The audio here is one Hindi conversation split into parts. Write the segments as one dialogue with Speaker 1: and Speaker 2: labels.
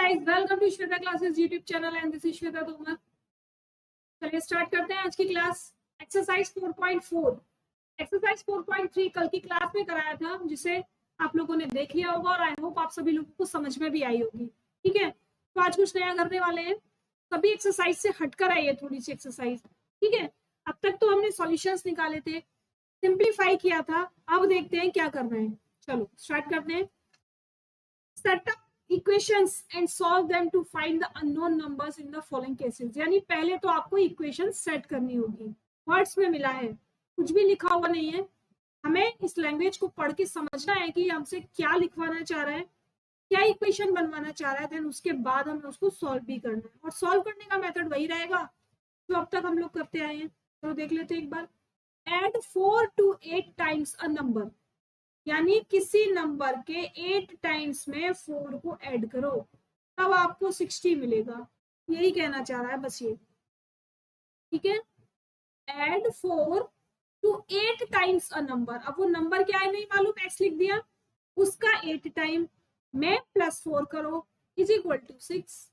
Speaker 1: guys, welcome to Shweta Classes YouTube channel and this is Shweta Tomar. चलिए स्टार्ट करते हैं आज की क्लास। एक्सरसाइज 4.4, एक्सरसाइज 4.3 कल की क्लास में कराया था, जिसे आप लोगों ने देख लिया होगा और आई होप आप सभी लोगों को समझ में भी आई होगी। ठीक है, तो आज कुछ नया करने वाले हैं, सभी एक्सरसाइज से हटकर आई है थोड़ी सी एक्सरसाइज। ठीक है, अब तक तो हमने सॉल्यूशंस निकाले थे, सिंप्लीफाई किया था, अब देखते हैं क्या करना है। चलो स्टार्ट करते हैं। Set up equations and solve them to find the unknown numbers in the following cases। यानी पहले तो आपको इक्वेशन सेट करनी होगी। वर्ड्स में मिला है, कुछ भी लिखा हुआ नहीं है, हमें इस लैंग्वेज को पढ़ के समझना है कि हमसे क्या लिखवाना चाह रहा है, क्या इक्वेशन बनवाना चाह रहा है, देन उसके बाद हमें उसको सॉल्व भी करना है। और सॉल्व करने का मेथड वही रहेगा जो अब तक हम लोग करते आए हैं। तो देख लेते हैं एक बार। Add 4 to 8 times a number, यानी किसी नंबर के 8 टाइम्स में 4 को ऐड करो, तब आपको 60 मिलेगा। यही कहना चाह रहा है बस ये। ठीक है, add 4 to 8 times a number. अब वो नंबर क्या है नहीं मालूम, एक्स लिख दिया, उसका 8 टाइम में +4 करो इज इक्वल टू 6।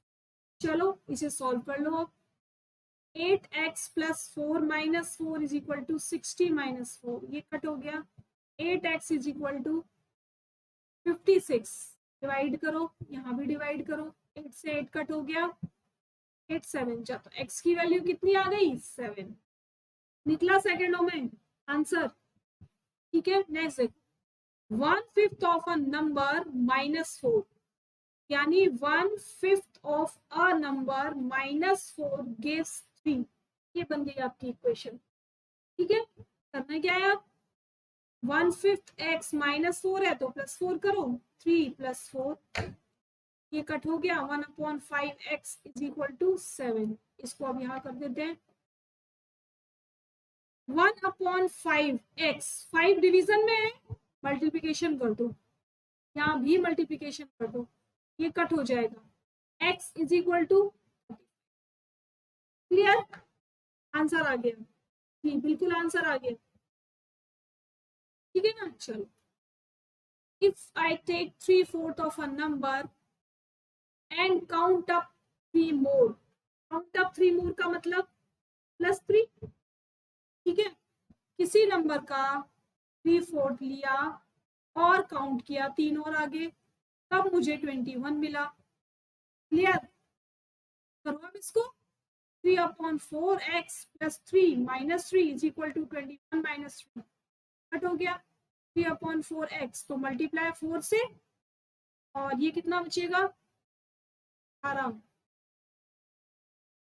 Speaker 1: चलो इसे सॉल्व कर लो। अब 8x + 4 - 4 इज इक्वल टू 60 - 4, ये कट हो गया। 8x is equal to 56, divide करो, यहाँ भी डिवाइड करो, 8 से 8 कट हो गया, 8 7 जा, तो x की वैल्यू कितनी आ गई, 7 निकला सेकेंडों में आंसर। ठीक है, नेक्स्ट देखो। 1/5 ऑफ अ नंबर -4, यानी 1/5 ऑफ अ नंबर -4 गिव्स 3। ये बन गई आपकी इक्वेशन। ठीक है, करना क्या है, आप 1/5 x -4 है तो +4 करो, 3 + 4, ये कट हो गया। 1/5x is equal to 7। इसको अब यहाँ कर देते हैं। 1/5x 5 डिवीजन में है, मल्टीप्लिकेशन कर दो, यहाँ भी मल्टीप्लिकेशन कर दो, ये कट हो जाएगा। x is equal to, clear, answer आ गया। जी बिल्कुल आंसर आ गया। ठीक है ना, चलो। If I take 3/4 of a number and count up 3 more, count up 3 more का मतलब +3। ठीक है, किसी नंबर का 3/4 लिया और काउंट किया 3 और आगे, तब मुझे 21 मिला। क्लियर, करो अब इसको। 3/4x + 3 - 3 is equal to 21 - 3, cut हो गया। 3/4x तो मल्टीप्लाई 4 से, और ये कितना बचेगा, 18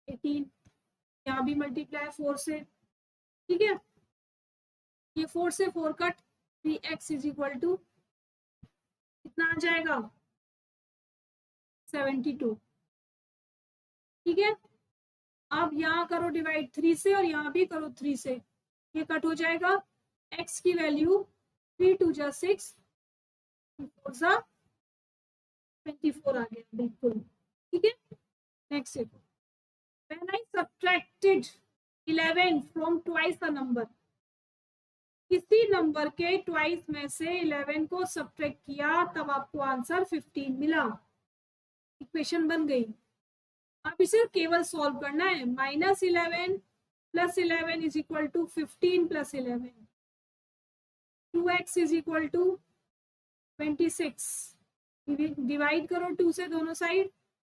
Speaker 1: 18, यहाँ भी मल्टीप्लाई 4 से। ठीक है, ये 4 से 4 cut, 3x is equal to कितना आ जाएगा, 72। ठीक है, अब यहाँ करो डिवाइड 3 से और यहाँ भी करो 3 से, ये कट हो जाएगा। x की वैल्यू 3 × 2 = 6, 4 = 24 आ गया बिल्कुल। ठीक है, नेक्स्ट देखो। When I subtracted 11 from twice a number, किसी नंबर के ट्वाइस में से 11 को सब्ट्रैक्ट किया, तब आपको आंसर 15 मिला। इक्वेशन बन गई। अब इसे केवल सॉल्व करना है। -11 + 11 is equal to 15 + 11, 2x is equal to 26, divide करो 2 से दोनों साइड,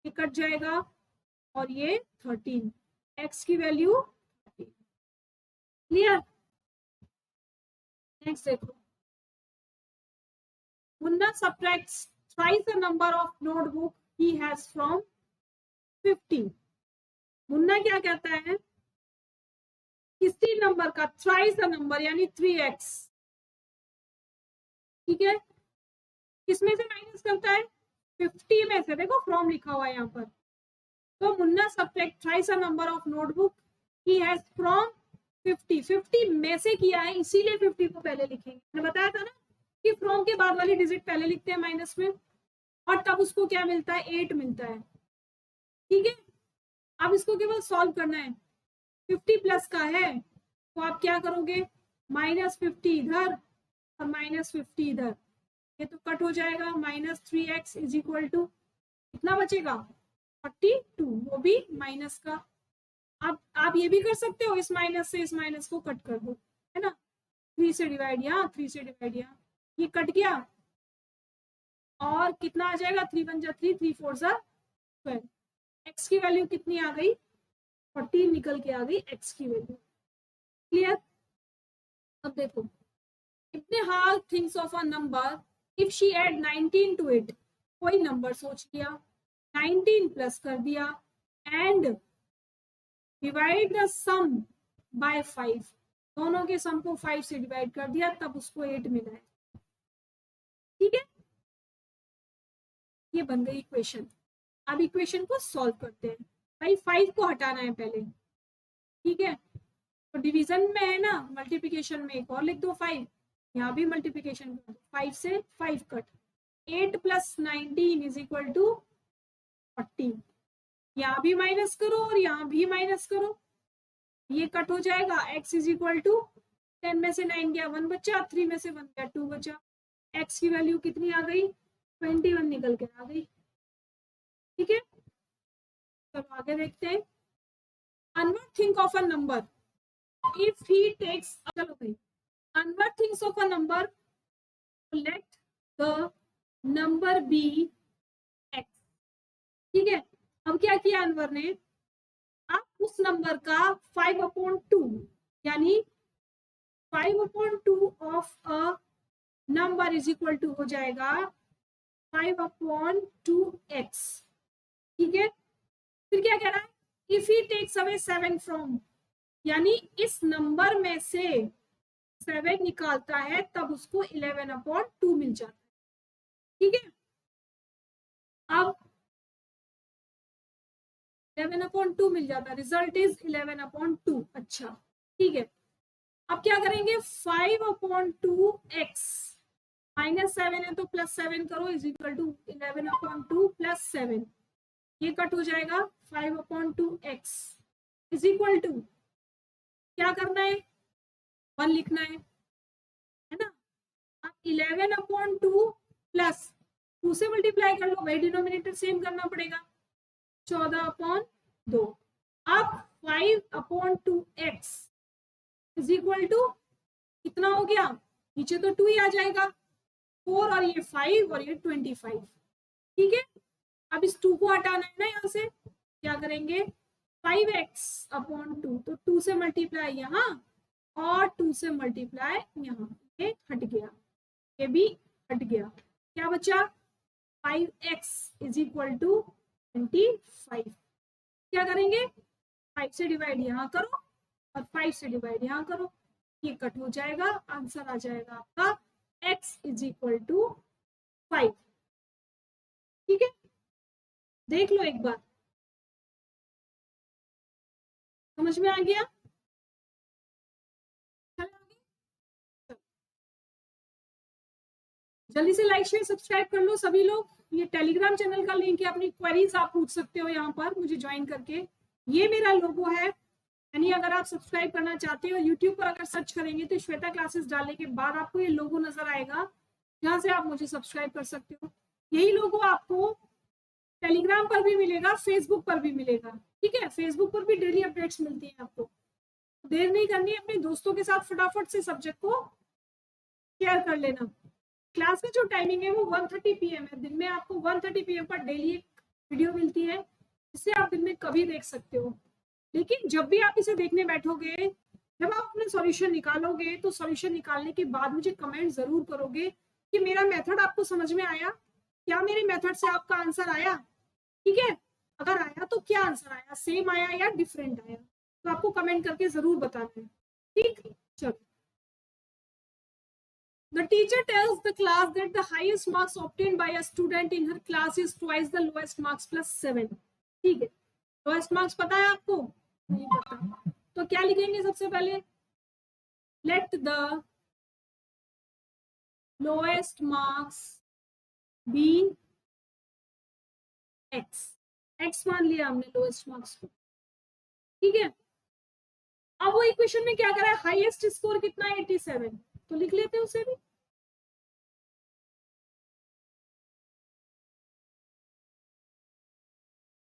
Speaker 1: ये कट जाएगा, और ये 13, x की वैल्यू 13। क्लियर, नेक्स्ट देखो। Munna subtracts thrice the number of notebook he has from 50। Munna क्या कहता है, किसी नंबर का थ्राइस द नंबर यानी 3x, ठीक है, किसमें से माइनस करता है, 50 में से। देखो फ्रॉम लिखा हुआ है यहाँ पर। तो Munna subtract thrice the number of notebook he has from 50, 50 में से किया है, इसीलिए 50 को पहले लिखेंगे। मैंने बताया था ना कि फ्रॉम के बाद वाली डिजिट पहले लिखते हैं माइनस में, और तब उसको क्या मिलता है, 8 मिलता है। ठीक है, अब इसको केवल सॉल्व करना है। 50 प्लस का है तो आप क्या करोगे, -50 इधर और -50 इधर, ये तो कट हो जाएगा। -3x इज इक्वल टू कितना बचेगा 42, वो भी माइनस का। आप ये भी कर सकते हो, इस माइनस से इस माइनस को कट कर दो, है ना, 3 से डिवाइड यहाँ, 3 से डिवाइड यहाँ, ये कट गया और कितना आ जाएगा 3 1 जा 3, 3 4 जा 12। एक्स की वैल्यू कितनी आ गई 14 निकल के आ गई एक्स की वैल्यू। क्लियर। अब देखो, इतने hard things of a number if she add 19 to it, कोई नंबर सोच लिया, 19 प्लस कर दिया and divide the sum by 5, दोनों के सम को 5 से डिवाइड कर दिया, तब उसको 8 मिला है। ठीक है, ये बन गई इक्वेशन। अब इक्वेशन को सॉल्व करते हैं। भाई 5 को हटाना है पहले, ठीक है, तो डिवीजन में है ना, मल्टीप्लिकेशन में एक और लिख दो 5, यहाँ भी मल्टीप्लिकेशन कर दो, 5 से 5 cut, 8 plus 19 is equal to 40, यहाँ भी माइनस करो और यहाँ भी माइनस करो, ये कट हो जाएगा, x इज इक्वल टू 10 में से 9 गया 1 बचा, 3 में से 1 गया 2 बचा, x की वैल्यू कितनी आ गई 21 निकल के आ गई। ठीक है, तब आगे देखते हैं। Onward think of a number if he takes, चलो भाई, onward things of a number, let the number be x। ठीक है, अब क्या किया अनवर ने, आप उस नंबर का 5/2 यानी 5/2 of a number is equal to हो जाएगा 5/2x। ठीक है, फिर क्या कह रहा है, if he takes away 7 from, यानी इस नंबर में से 7 निकालता है तब उसको 11/2 मिल जाता है। ठीक है, अब 11/2 मिल जाता है, रिजल्ट इज 11/2। अच्छा ठीक है, अब क्या करेंगे 5/2x -7 है तो +7 करो इज इक्वल टू 11/2 +7, ये कट हो जाएगा 5/2x इज इक्वल टू, क्या करना है 1 लिखना है ना। अब 11/2 प्लस 2 से मल्टीप्लाई कर लो भाई, डिनोमिनेटर सेम करना पड़ेगा, 14/2। अब 5/2x इज इक्वल टू कितना हो गया, नीचे तो 2 ही आ जाएगा, 4 और ये 5 और ये 25। ठीक है, अब इस 2 को हटाना है ना, यहाँ से क्या करेंगे 5x/2, तो 2 से मल्टीप्लाई यहाँ और 2 से मल्टीप्लाई यहाँ, ये हट गया, ये भी हट गया, क्या बचा 5x इज इक्वल टू 25। क्या करेंगे 5 से डिवाइड यहाँ करो और 5 से डिवाइड यहाँ करो, ये कट हो जाएगा, आंसर आ जाएगा आपका x इज इक्वल टू 5। ठीक है, देख लो एक बार, समझ में आ गया। जल्दी से लाइक शेयर सब्सक्राइब कर लो सभी लोग। ये टेलीग्राम चैनल का लिंक है, अपनी क्वेरीज आप पूछ सकते हो यहाँ पर मुझे ज्वाइन करके। ये मेरा लोगो है, यानी अगर आप सब्सक्राइब करना चाहते हो, यूट्यूब पर अगर सर्च करेंगे तो श्वेता क्लासेस डालने के बाद आपको ये लोगो नजर आएगा, जहाँ से आप मुझे सब्सक्राइब कर सकते हो। यही लोगो आपको टेलीग्राम पर भी मिलेगा, फेसबुक पर भी मिलेगा। ठीक है, फेसबुक पर भी डेली अपडेट्स मिलती है आपको। देर नहीं करनी, अपने दोस्तों के साथ फटाफट से सब्जेक्ट को शेयर कर लेना। क्लास में जो टाइमिंग है वो 1:30 PM है, दिन में आपको 1:30 PM पर डेली एक वीडियो मिलती है, जिसे आप दिन में कभी देख सकते हो। लेकिन जब भी आप इसे देखने बैठोगे, जब आप अपना सॉल्यूशन निकालोगे, तो सॉल्यूशन निकालने के बाद मुझे कमेंट जरूर करोगे कि मेरा मेथड आपको समझ में आया, क्या मेरे मेथड से आपका आंसर आया। ठीक है, अगर आया तो क्या आंसर आया, सेम आया या डिफरेंट आया, तो आपको कमेंट करके जरूर बताना है। ठीक, चलो। The teacher tells the class that the highest marks obtained by a student in her class is twice the lowest marks plus 7। ठीक है, lowest marks पता है आपको, नहीं पता, तो क्या लिखेंगे सबसे पहले, let the lowest marks be x, x मान लिया हमने lowest marks को। ठीक है, अब वो इक्वेशन में क्या करा है, हाईएस्ट स्कोर कितना है 87, तो लिख लेते हैं उसे भी।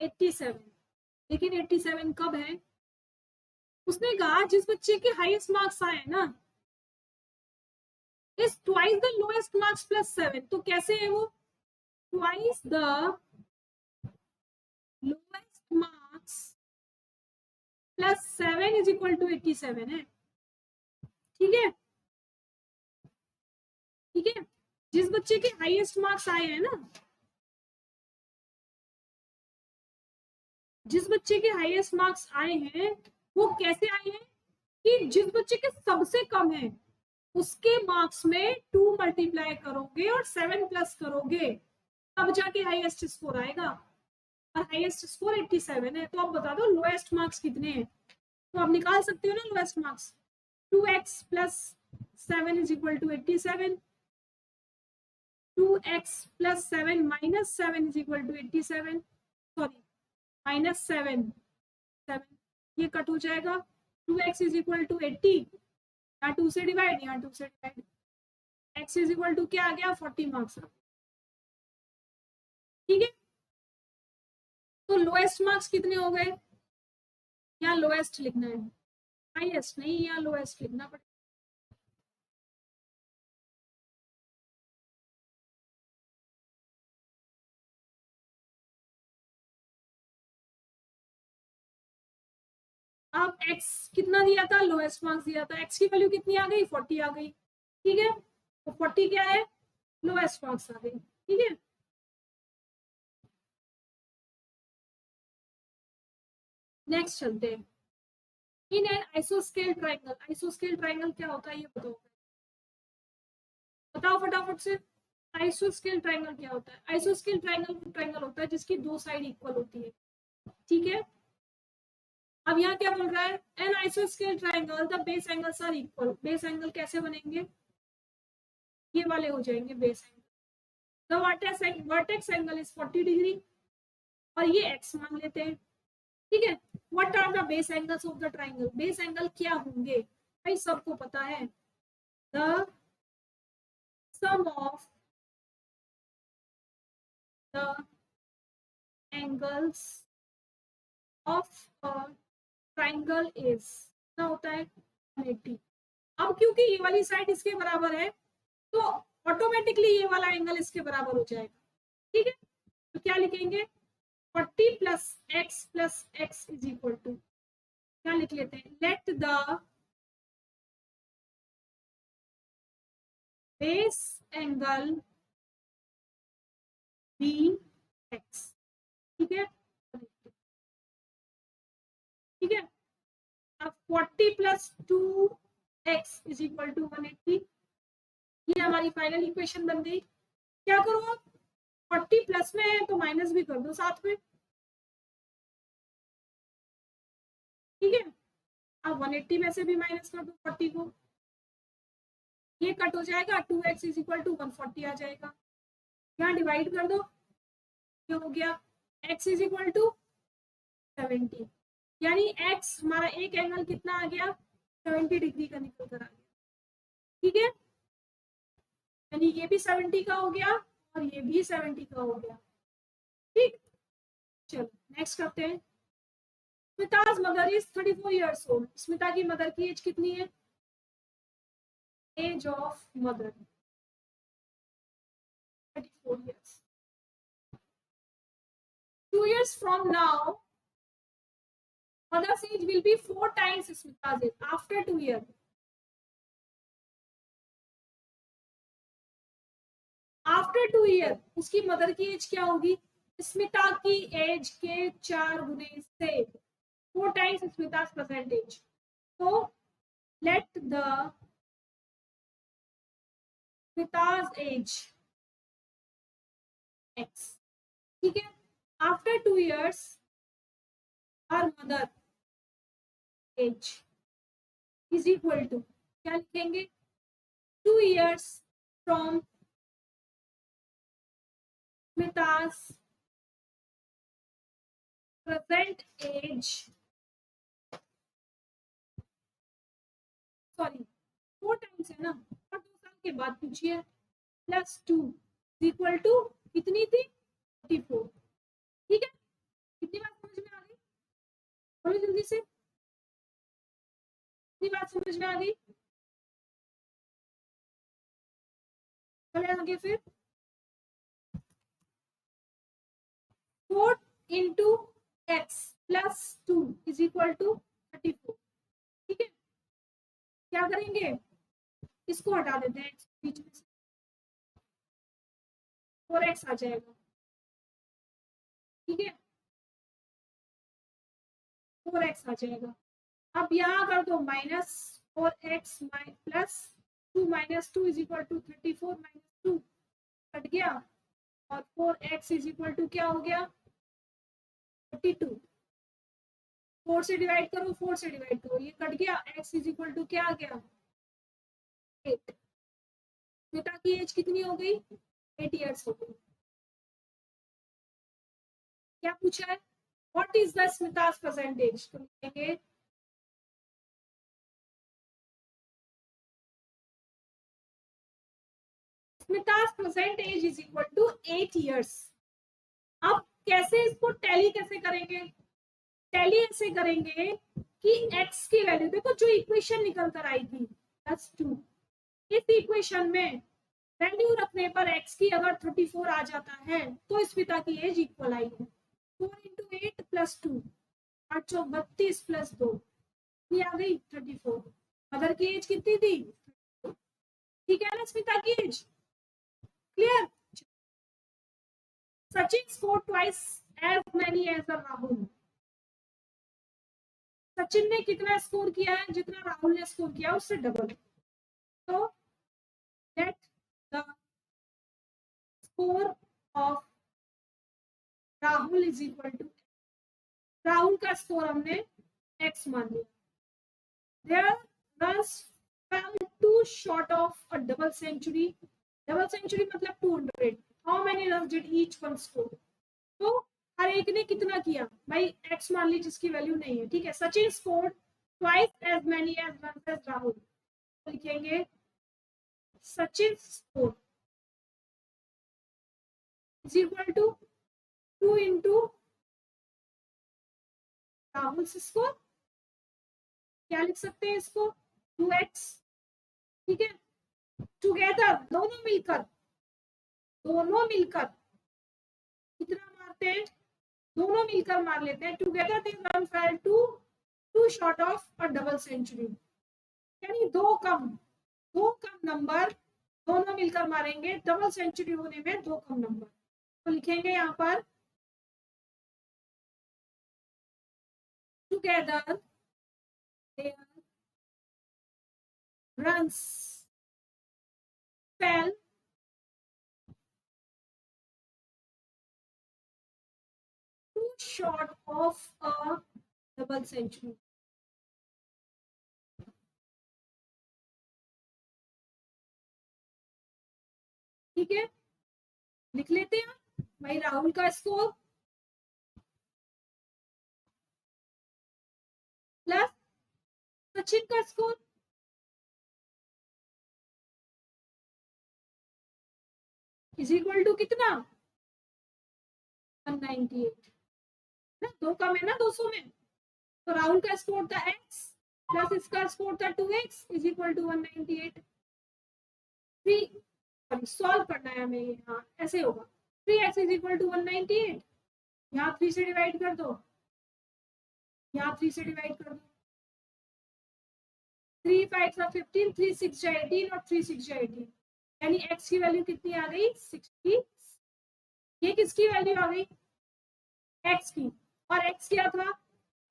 Speaker 1: 87, लेकिन 87 कब है? उसने कहा जिस बच्चे के हाईएस्ट मार्क्स आए ना is twice the lowest marks plus 7। तो कैसे है वो? Twice the lowest marks plus 7 is equal to 87 है। ठीक है, ठीक है, जिस बच्चे के हाईएस्ट मार्क्स आए हैं ना, जिस बच्चे के हाईएस्ट मार्क्स आए हैं वो कैसे आए हैं कि जिस बच्चे के सबसे कम है उसके मार्क्स में 2 मल्टीप्लाई करोगे और 7 प्लस करोगे तब जाके हाईएस्ट स्कोर आएगा, और हाईएस्ट स्कोर 87 है। तो आप बता दो लोएस्ट मार्क्स कितने हैं? तो आप निकाल सकते हो ना lowest marks. 2x plus 7 is equal to 87, 2x plus 7 minus 7 is equal to 87, sorry minus 7, 7 ये कट हो जाएगा। 2x इज इक्वल टू 80, यहाँ 2 से डिवाइड, यहाँ 2 से divide, x is equal to क्या आ गया? 40 मार्क्स। ठीक है, तो लोएस्ट मार्क्स कितने हो गए? यहाँ लोएस्ट लिखना है, हाईएस्ट नहीं, यहाँ लोएस्ट लिखना पड़ेगा। अब x कितना दिया था? लोएस्ट मार्क्स दिया था, x की वैल्यू कितनी आ गई? 40 आ गई। ठीक है, तो 40 क्या है? लोएस्ट मार्क्स आ गई। ठीक है, नेक्स्ट चलते हैं। इन एन आइसोस्केल ट्राइंगल, आइसोस्केल ट्राइंगल क्या होता है ये बताओ, बताओ फटाफट से। आइसोस्केल ट्राइंगल क्या होता है? आइसोस्केल ट्राइंगल वो ट्राइंगल होता है जिसकी दो साइड इक्वल होती है। ठीक है, अब यहाँ क्या बोल रहा है? एन आइसोस्केल triangle the base angles are equal. Base angle कैसे बनेंगे? ये वाले हो जाएंगे base angle. The vertex angle is 40 degree और ये x मान लेते हैं। ठीक है, what are the base angles of the triangle? Base angle क्या होंगे भाई? सबको पता है, the sum of the angles of a triangle is क्या होता है? 180। अब क्योंकि ये वाली साइड इसके बराबर है तो ऑटोमेटिकली ये वाला एंगल इसके बराबर हो जाएगा। ठीक है, तो क्या लिखेंगे? 40 plus x is equal to क्या लिख लेते हैं? Let the base angle be x। ठीक है, ठीक है, अब 40 plus 2x is equal to 180, ये हमारी फाइनल इक्वेशन बन गई। क्या करो आप? 40 प्लस में है तो माइनस भी कर दो साथ में। ठीक है, अब 180 में से भी माइनस कर दो 40 को, ये कट हो जाएगा, 2x इज इक्वल टू 140 आ जाएगा। यहाँ डिवाइड कर दो, ये हो गया x इज इक्वल टू 70, यानी x हमारा एक एंगल कितना आ गया? 70 डिग्री का निकल कर आ गया। ठीक है, यानी ये भी 70 का हो गया और ये भी 70 का हो गया। ठीक, चलो नेक्स्ट करते हैं। Smita's mother is 34 years old। Smita की मदर की एज कितनी है? Age of mother 34 years। 2 years from now mother's age will be 4 times Smita's age after 2 years। After 2 year उसकी मदर की एज क्या होगी? स्मिता की एज के 4 गुने से 4 टाइम्स स्मिता's प्रेजेंट एज। तो let the Smita's age x। ठीक है, after 2 years her mother age is equal to क्या लिखेंगे? 2 years from Smita's present age, sorry 4 times है ना, और 2 साल के बाद पूछिए, प्लस 2 इक्वल टू कितनी थी? 44। ठीक है, कितनी जल्दी से, इतनी बात समझ में आ गई? चले आगे फिर। 4 into x plus 2 is equal to 34। ठीक है, क्या करेंगे, इसको हटा देते हैं बीच में से, 4x आ जाएगा। ठीक है, 4x आ जाएगा। अब यहाँ कर दो minus 4x plus 2 minus 2 is equal to 34 minus 2 cut गया, और 4x इज इक्वल टू क्या हो गया, 42। 4 से डिवाइड करो, 4 से डिवाइड करो, ये कट गया, x इज इक्वल टू क्या आ गया, 8। बेटा की एज कितनी हो गई, 8 इयर्स हो गई। क्या पूछा है, what is the Smita's percentage, तो लिखेंगे Smita's percentage is equal to 8 years. अब कैसे इसको टैली कैसे करेंगे, टैली ऐसे करेंगे कि x की वैल्यू देखो, जो इक्वेशन निकल कर आई थी +2, इस इक्वेशन में वैल्यू रखने पर x की अगर 34 आ जाता है तो स्मिता की एज इक्वल आई है। 4 इंटू 8 प्लस 2, 8 32 प्लस 2, ये आ गई 34। मदर की एज कितनी थी, ठीक है ना स्मिता की age, clear. Sachin score twice as many as Rahul. Sachin ने कितना स्कोर किया है, जितना राहुल ने स्कोर किया उससे डबल। तो let the score of Rahul is equal to, Rahul का स्कोर हमने x मान लिया। Their runs fell too short of a double century. Double century मतलब 200. How many runs did each one score? तो हर एक ने कितना किया भाई, x मान ली जिसकी वैल्यू नहीं है। ठीक है, Sachin scored twice as many as runs as Rahul, तो लिखेंगे Sachin score is equal to 2 into Rahul score, क्या लिख सकते हैं इसको, 2x। ठीक है, टुगेदर दोनों मिलकर कितना मारते हैं, दोनों मिलकर मार लेते हैं। Together they run fell two short of a double century, यानी दो कम नंबर दोनों मिलकर मारेंगे, डबल सेंचुरी होने में दो कम नंबर। तो लिखेंगे यहाँ पर together their runs fell two short of a double century. ठीक है, लिख लेते हैं भाई राहुल का स्कोर प्लस सचिन का स्कोर, इज इक्वल टू कितना, 198 ना, दो कम है ना 200 में, तो राहुल का स्कोर था x प्लस इसका स्कोर था 2x is equal to 198। Solve करना है हमें ये, हाँ ऐसे होगा, 3x इज इक्वल टू 198, यहाँ 3 से डिवाइड कर दो, यहाँ 3 से डिवाइड कर दो, 3 5 15, 3 6 18 और 3 6 18, यानी x की वैल्यू कितनी आ गई, 60। ये किसकी वैल्यू आ गई, x की, और x क्या था,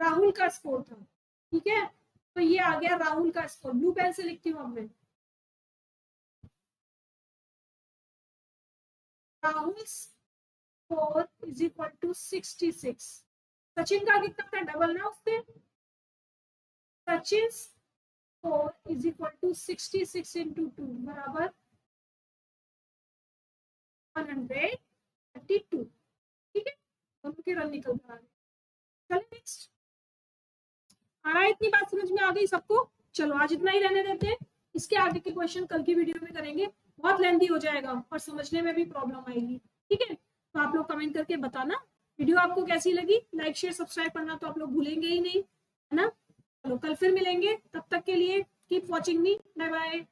Speaker 1: राहुल का स्कोर था। ठीक है, तो ये आ गया राहुल का स्कोर, ब्लू पेन से लिखती हूँ अब मैं, Rahul score is equal to 66। Sachin का कितना था, डबल ना उससे, Sachin score is equal to 66 into 2 बराबर 132। ठीक है, दोनों के रन निकल कर आ गए। चलो नेक्स्ट, आ रहा है, इतनी बात समझ में आ गई सबको। चलो आज इतना ही रहने देते हैं, इसके आगे के क्वेश्चन कल की वीडियो में करेंगे, बहुत लेंथी हो जाएगा और समझने में भी प्रॉब्लम आएगी। ठीक है, तो आप लोग कमेंट करके बताना वीडियो आपको कैसी लगी, लाइक शेयर सब्सक्राइब करना तो आप लोग भूलेंगे ही नहीं। फिर मिलेंगे, तब तक के लिए keep watching me, bye bye.